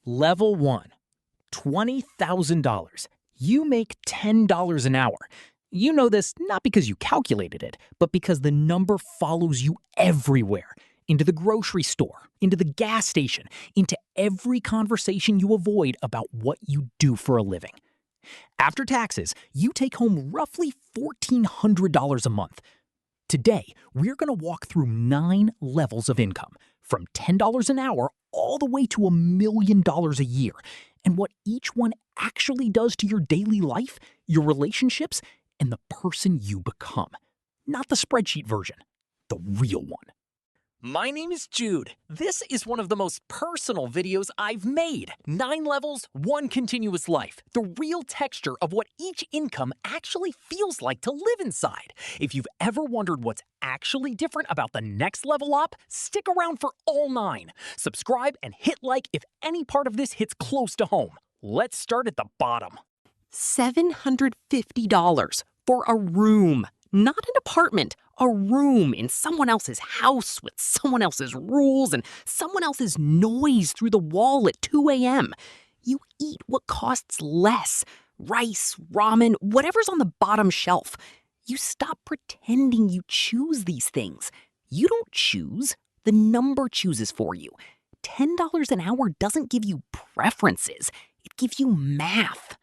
Level 1, $20,000. You make $10 an hour. You know this not because you calculated it, but because the number follows you everywhere. Into the grocery store, into the gas station, into every conversation you avoid about what you do for a living. After taxes, you take home roughly $1,400 a month. Today, we're going to walk through 9 levels of income, from $10 an hour all the way to $1 million a year, and what each one actually does to your daily life, your relationships, and the person you become. Not the spreadsheet version, the real one. My name is Jude. This is one of the most personal videos I've made. 9 levels, 1 continuous life. The real texture of what each income actually feels like to live inside. If you've ever wondered what's actually different about the next level up, stick around for all 9. Subscribe and hit like if any part of this hits close to home. Let's start at the bottom. $750 for a room. Not an apartment, a room in someone else's house with someone else's rules and someone else's noise through the wall at 2 a.m. You eat what costs less. Rice, ramen, whatever's on the bottom shelf. You stop pretending you choose these things. You don't choose. The number chooses for you. $10 an hour doesn't give you preferences. It gives you math.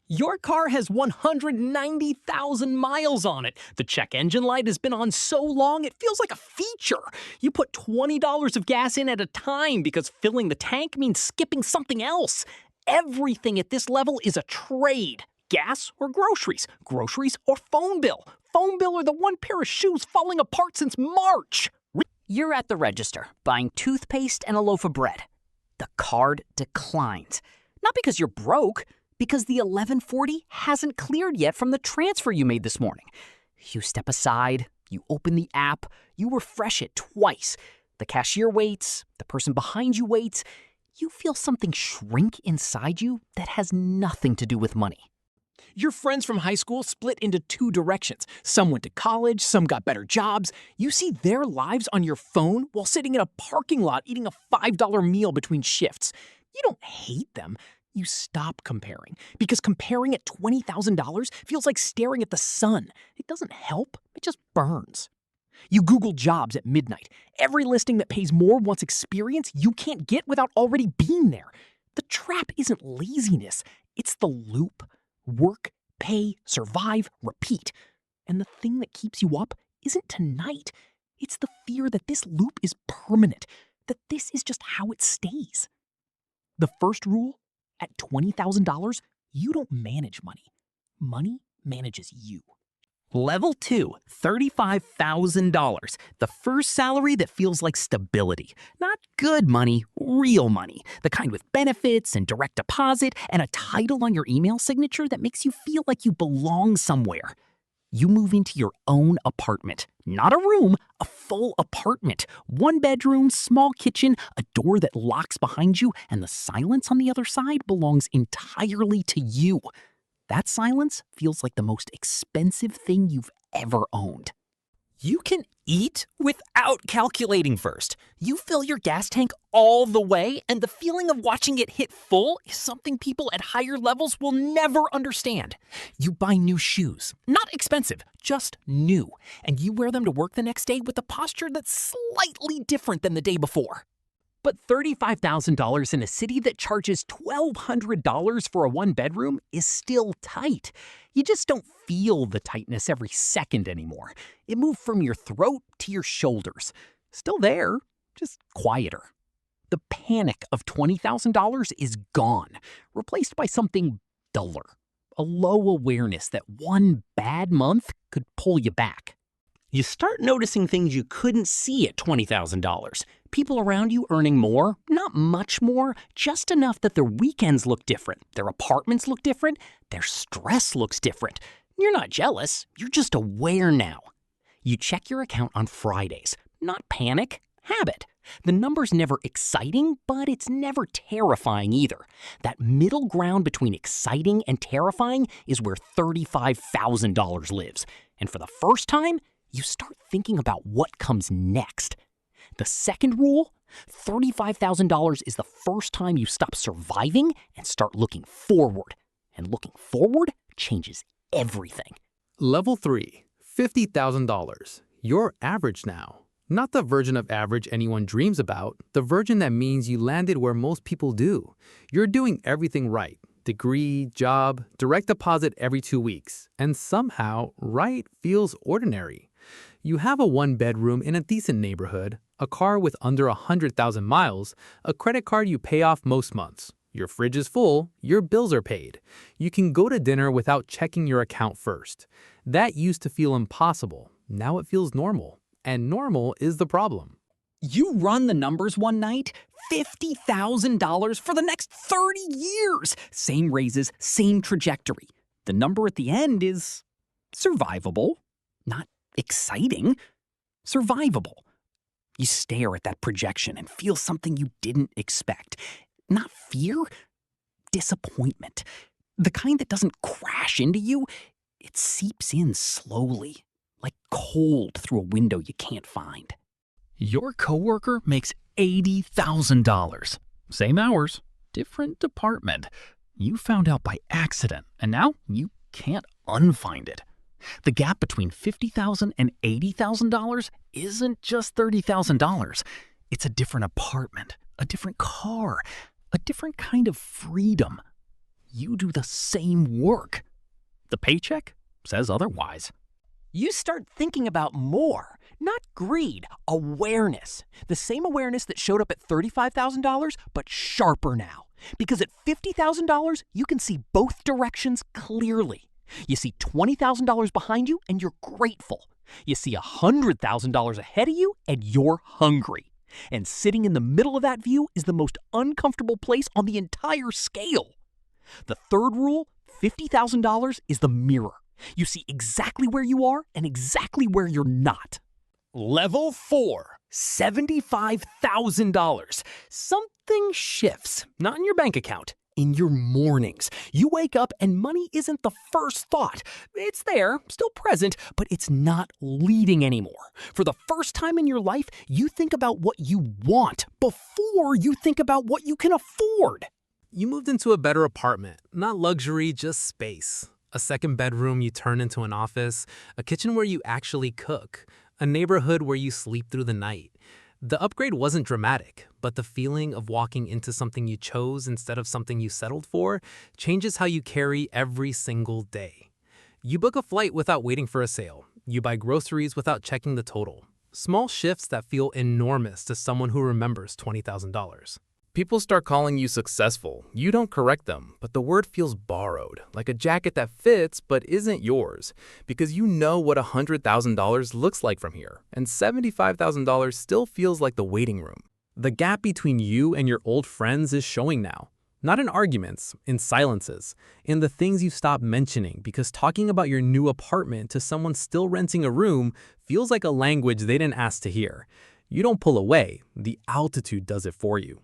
Your car has 190,000 miles on it. The check engine light has been on so long it feels like a feature. You put $20 of gas in at a time because filling the tank means skipping something else. Everything at this level is a trade. Gas or groceries, groceries or phone bill. Phone bill or the one pair of shoes falling apart since March. You're at the register, buying toothpaste and a loaf of bread. The card declines. Not because you're broke, because the 1140 hasn't cleared yet from the transfer you made this morning. You step aside, you open the app, you refresh it twice. The cashier waits, the person behind you waits. You feel something shrink inside you that has nothing to do with money. Your friends from high school split into 2 directions. Some went to college, some got better jobs. You see their lives on your phone while sitting in a parking lot eating a $5 meal between shifts. You don't hate them. You stop comparing, because comparing at $20,000 feels like staring at the sun. It doesn't help, it just burns. You Google jobs at midnight. Every listing that pays more wants experience you can't get without already being there. The trap isn't laziness, it's the loop. Work, pay, survive, repeat. And the thing that keeps you up isn't tonight. It's the fear that this loop is permanent, that this is just how it stays. The first rule: at $20,000, you don't manage money. Money manages you. Level 2, $35,000. The first salary that feels like stability. Not good money, real money. The kind with benefits and direct deposit and a title on your email signature that makes you feel like you belong somewhere. You move into your own apartment. Not a room, a full apartment. 1 bedroom, small kitchen, a door that locks behind you, and the silence on the other side belongs entirely to you. That silence feels like the most expensive thing you've ever owned. You can eat without calculating first. You fill your gas tank all the way, and the feeling of watching it hit full is something people at higher levels will never understand. You buy new shoes, not expensive, just new, and you wear them to work the next day with a posture that's slightly different than the day before. But $35,000 in a city that charges $1,200 for a 1-bedroom is still tight. You just don't feel the tightness every second anymore. It moved from your throat to your shoulders. Still there, just quieter. The panic of $20,000 is gone, replaced by something duller. A low awareness that one bad month could pull you back. You start noticing things you couldn't see at $20,000. People around you earning more, not much more, just enough that their weekends look different, their apartments look different, their stress looks different. You're not jealous, you're just aware now. You check your account on Fridays. Not panic, habit. The number's never exciting, but it's never terrifying either. That middle ground between exciting and terrifying is where $35,000 lives. And for the first time, you start thinking about what comes next. The second rule: $35,000 is the first time you stop surviving and start looking forward. And looking forward changes everything. Level 3, $50,000. You're average now. Not the version of average anyone dreams about, the version that means you landed where most people do. You're doing everything right. Degree, job, direct deposit every 2 weeks. And somehow, right feels ordinary. You have a one-bedroom in a decent neighborhood, a car with under 100,000 miles, a credit card you pay off most months. Your fridge is full, your bills are paid. You can go to dinner without checking your account first. That used to feel impossible. Now it feels normal. And normal is the problem. You run the numbers one night, $50,000 for the next 30 years. Same raises, same trajectory. The number at the end is survivable, not exciting, survivable. You stare at that projection and feel something you didn't expect. Not fear, disappointment. The kind that doesn't crash into you, it seeps in slowly, like cold through a window you can't find. Your coworker makes $80,000. Same hours, different department. You found out by accident, and now you can't unfind it. The gap between $50,000 and $80,000 isn't just $30,000. It's a different apartment, a different car, a different kind of freedom. You do the same work. The paycheck says otherwise. You start thinking about more, not greed, awareness. The same awareness that showed up at $35,000, but sharper now. Because at $50,000, you can see both directions clearly. You see $20,000 behind you, and you're grateful. You see $100,000 ahead of you, and you're hungry. And sitting in the middle of that view is the most uncomfortable place on the entire scale. The third rule, $50,000, is the mirror. You see exactly where you are and exactly where you're not. Level 4, $75,000. Something shifts, not in your bank account, in your mornings. You wake up and money isn't the first thought. It's there, still present, but it's not leading anymore. For the first time in your life, you think about what you want before you think about what you can afford. You moved into a better apartment, not luxury, just space. A second bedroom you turn into an office, a kitchen where you actually cook, a neighborhood where you sleep through the night. The upgrade wasn't dramatic, but the feeling of walking into something you chose instead of something you settled for changes how you carry every single day. You book a flight without waiting for a sale. You buy groceries without checking the total. Small shifts that feel enormous to someone who remembers $20,000. People start calling you successful. You don't correct them, but the word feels borrowed, like a jacket that fits but isn't yours, because you know what $100,000 looks like from here, and $75,000 still feels like the waiting room. The gap between you and your old friends is showing now. Not in arguments, in silences, in the things you stop mentioning because talking about your new apartment to someone still renting a room feels like a language they didn't ask to hear. You don't pull away, the altitude does it for you.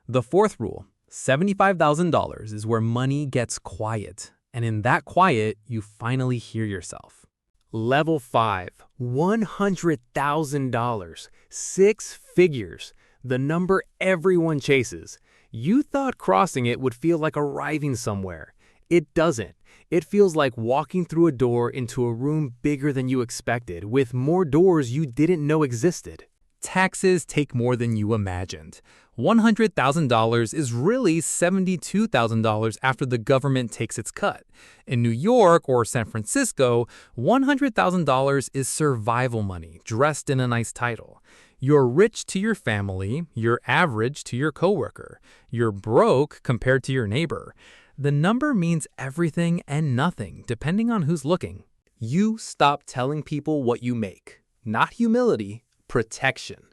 The fourth rule, $75,000 is where money gets quiet, and in that quiet, you finally hear yourself. Level 5, $100,000, 6 figures, the number everyone chases. You thought crossing it would feel like arriving somewhere. It doesn't. It feels like walking through a door into a room bigger than you expected, with more doors you didn't know existed. Taxes take more than you imagined. $100,000 is really $72,000 after the government takes its cut. In New York or San Francisco, $100,000 is survival money dressed in a nice title. You're rich to your family, you're average to your coworker, you're broke compared to your neighbor. The number means everything and nothing, depending on who's looking. You stop telling people what you make. Not humility, protection.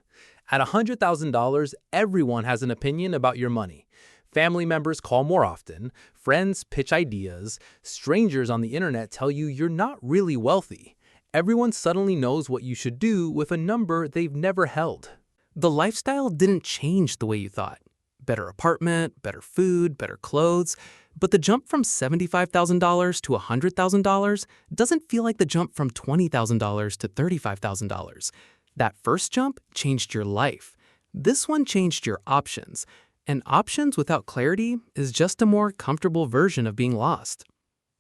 At $100,000, everyone has an opinion about your money. Family members call more often, friends pitch ideas, strangers on the internet tell you you're not really wealthy. Everyone suddenly knows what you should do with a number they've never held. The lifestyle didn't change the way you thought. Better apartment, better food, better clothes. But the jump from $75,000 to $100,000 doesn't feel like the jump from $20,000 to $35,000. That first jump changed your life. This one changed your options, and options without clarity is just a more comfortable version of being lost.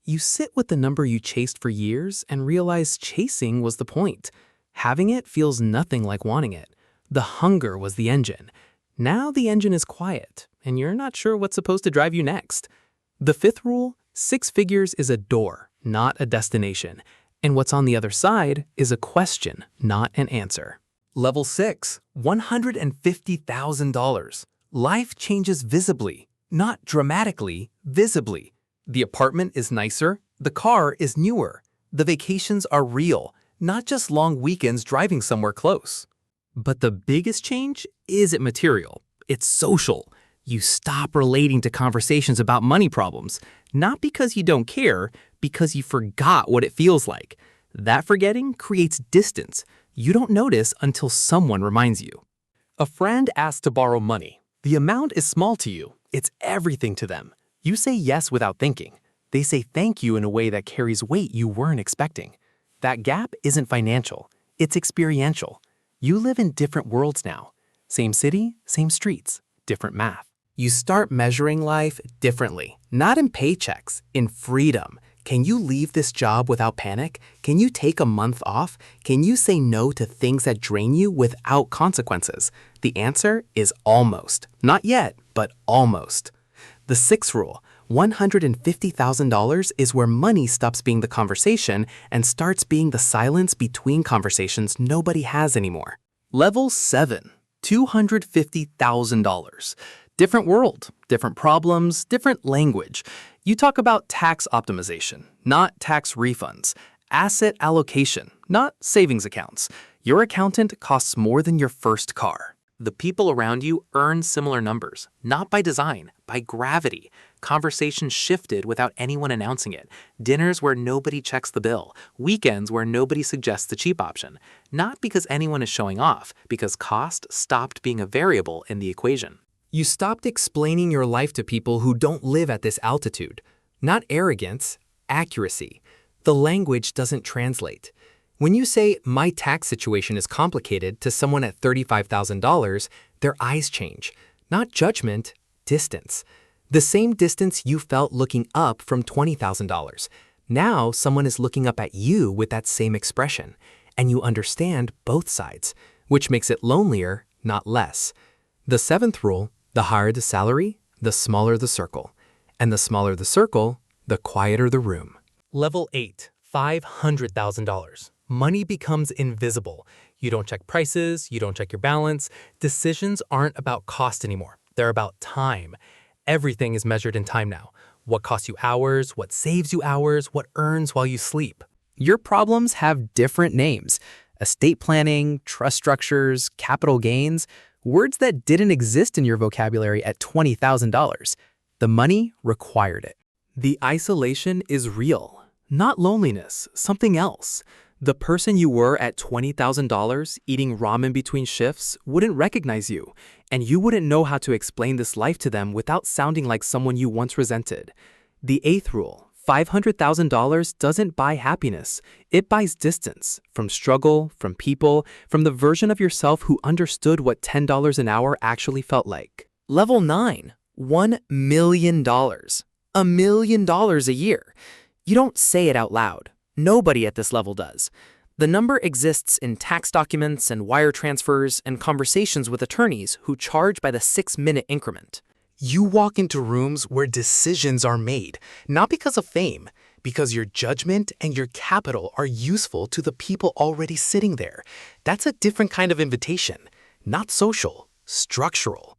You sit with the number you chased for years and realize chasing was the point. Having it feels nothing like wanting it. The hunger was the engine. Now the engine is quiet, and you're not sure what's supposed to drive you next. The fifth rule, 6 figures is a door, not a destination. And what's on the other side is a question, not an answer. Level 6, $150,000. Life changes visibly, not dramatically, visibly. The apartment is nicer, the car is newer. The vacations are real, not just long weekends driving somewhere close. But the biggest change isn't material, it's social. You stop relating to conversations about money problems, not because you don't care, because you forgot what it feels like. That forgetting creates distance. You don't notice until someone reminds you. A friend asks to borrow money. The amount is small to you. It's everything to them. You say yes without thinking. They say thank you in a way that carries weight you weren't expecting. That gap isn't financial. It's experiential. You live in different worlds now. Same city, same streets, different math. You start measuring life differently, not in paychecks, in freedom. Can you leave this job without panic? Can you take a month off? Can you say no to things that drain you without consequences? The answer is almost. Not yet, but almost. The sixth rule, $150,000 is where money stops being the conversation and starts being the silence between conversations nobody has anymore. Level 7, $250,000. Different world, different problems, different language. You talk about tax optimization, not tax refunds. Asset allocation, not savings accounts. Your accountant costs more than your first car. The people around you earn similar numbers, not by design, by gravity. Conversations shifted without anyone announcing it. Dinners where nobody checks the bill. Weekends where nobody suggests the cheap option. Not because anyone is showing off, because cost stopped being a variable in the equation. You stopped explaining your life to people who don't live at this altitude. Not arrogance, accuracy. The language doesn't translate. When you say, my tax situation is complicated to someone at $35,000, their eyes change. Not judgment, distance. The same distance you felt looking up from $20,000. Now someone is looking up at you with that same expression, and you understand both sides, which makes it lonelier, not less. The seventh rule, the higher the salary, the smaller the circle. And the smaller the circle, the quieter the room. Level 8, $500,000. Money becomes invisible. You don't check prices, you don't check your balance. Decisions aren't about cost anymore. They're about time. Everything is measured in time now. What costs you hours, what saves you hours, what earns while you sleep. Your problems have different names. Estate planning, trust structures, capital gains, words that didn't exist in your vocabulary at $20,000. The money required it. The isolation is real, not loneliness, something else. The person you were at $20,000 eating ramen between shifts wouldn't recognize you, and you wouldn't know how to explain this life to them without sounding like someone you once resented. The eighth rule, $500,000 doesn't buy happiness. It buys distance from struggle, from people, from the version of yourself who understood what $10 an hour actually felt like. Level 9, $1 million. $1 million a year. You don't say it out loud. Nobody at this level does. The number exists in tax documents and wire transfers and conversations with attorneys who charge by the 6-minute increment. You walk into rooms where decisions are made, not because of fame, because your judgment and your capital are useful to the people already sitting there. That's a different kind of invitation, not social, structural.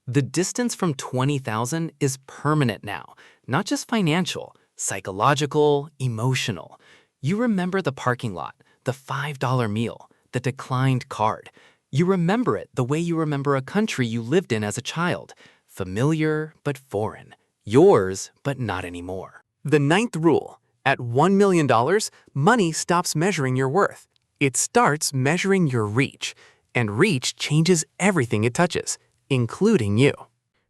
The distance from 20,000 is permanent now, not just financial, psychological, emotional. You remember the parking lot, the $5 meal, the declined card. You remember it the way you remember a country you lived in as a child. Familiar but foreign. Yours but not anymore. The ninth rule. At $1 million, money stops measuring your worth. It starts measuring your reach. And reach changes everything it touches, including you.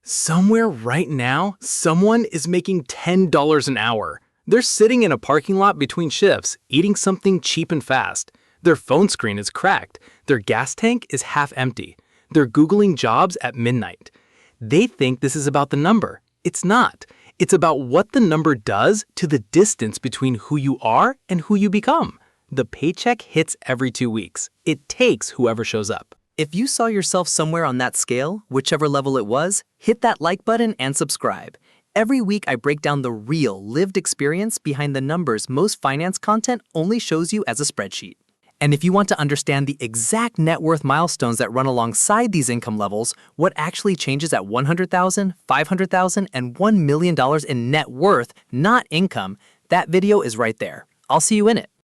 Somewhere right now, someone is making $10 an hour. They're sitting in a parking lot between shifts, eating something cheap and fast. Their phone screen is cracked. Their gas tank is half empty. They're Googling jobs at midnight. They think this is about the number. It's not. It's about what the number does to the distance between who you are and who you become. The paycheck hits every 2 weeks. It takes whoever shows up. If you saw yourself somewhere on that scale, whichever level it was, hit that like button and subscribe. Every week I break down the real, lived experience behind the numbers most finance content only shows you as a spreadsheet. And if you want to understand the exact net worth milestones that run alongside these income levels, what actually changes at $100,000, $500,000, and $1 million in net worth, not income, that video is right there. I'll see you in it.